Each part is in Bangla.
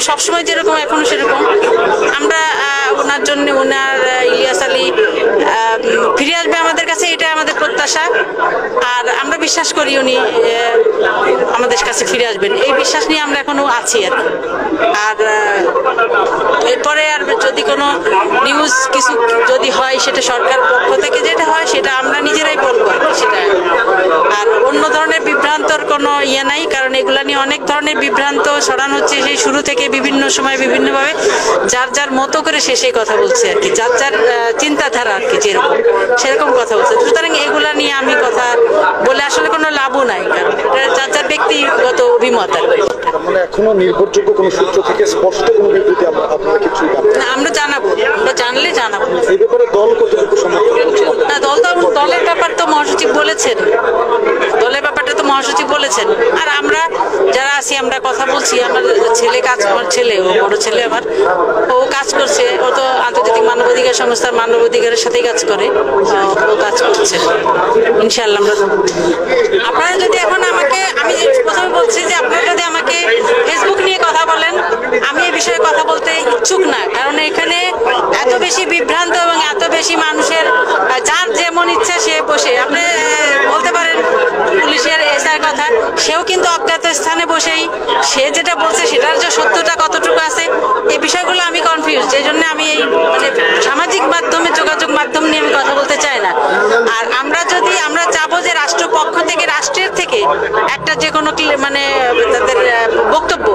সবসময় যেরকম এখনো সেরকম। আমরা ওনার জন্য ওনার ইলিয়াস আলী ফিরে আসবে আমাদের কাছে, এটা আমাদের প্রত্যাশা। আর আমরা বিশ্বাস করি উনি আমাদের কাছে ফিরে আসবেন, এই বিশ্বাস নিয়ে আমরা এখনো আছি আর কি। আর এরপরে আর যদি কোনো নিউজ কিছু যদি হয় সেটা সরকার পক্ষ থেকে যেটা হয় সেটা আমরা নিজেরাই বলবো আর কি সেটা। আর অন্য ধরনের বিভ্রান্তর কোনো ইয়ে নাই, কারণ এগুলা নিয়ে অনেক ধরনের বিভ্রান্ত ছড়ানো হচ্ছে সেই শুরু থেকে বিভিন্ন সময় বিভিন্নভাবে, যার যার মতো করে সে সেই কথা বলছে আর কি, যার যার চিন্তাধারা আর কি যেরকম সেরকম কথা বলছে। সুতরাং এগুলা নিয়ে আমি কথা বলে আসলে কোনো লাভও নাই, কারণ যার যার ব্যক্তিগত অভিমত আর কি। মানে এখনো নির্ভরযোগ্য কোনো সূত্র থেকে স্পষ্ট কোনো বিবৃতি আপনারা কিছু আমরা জানাবো, আমরা জানলে জানাবো। এই ব্যাপারে দল কতটুকু সমর্থন করছে? না, দলের ব্যাপার তো মহাসচিব বলেছেন, দলের ব্যাপারটা তো মহাসচিব বলেছেন। আর আমরা যারা আছি আমরা কথা বলছি। আমার ছেলে আমার ছেলে, ও বড় ছেলে আমার, ও কাজ করছে, ও তো আন্তর্জাতিক মানবাধিকার সংস্থার মানবাধিকারের সাথেই কাজ করে, ও কাজ করছে ইনশাআল্লাহ। আপনারা যদি এখন আমাকে, আমি প্রথমে বলছি যে আপনারা যদি আমাকে ফেসবুক নিয়ে কথা বলেন, আমি এই বিষয়ে কথা বলতে ইচ্ছুক না, কারণ এখানে এত বেশি বিভ্রান্ত এবং এত বেশি মানুষের যার যেমন ইচ্ছা সে বসে, আপনি বলতে পারেন পুলিশের এসআর কথা, সেও কিন্তু অজ্ঞাত স্থানে বসেই সে যেটা বলছে সেটার যে সত্যতা কতটুকু আছে এই বিষয়গুলো আমি কনফিউজ। এই জন্য আমি এই মানে সামাজিক মাধ্যমে যোগাযোগ মাধ্যম নিয়ে আমি কথা বলতে চাই না। আর আমরা চাবো যে রাষ্ট্রপক্ষ থেকে, রাষ্ট্রের থেকে একটা যে কোনো মানে তাদের বক্তব্য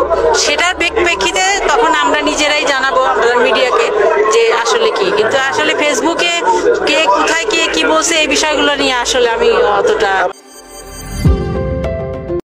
সেটার প্রেক্ষিতে তখন আমরা নিজেরাই জানাবো আমরা মিডিয়াকে যে আসলে কি। কিন্তু আসলে ফেসবুকে কে কোথায় কে কি বলছে এই বিষয়গুলো নিয়ে আসলে আমি অতটা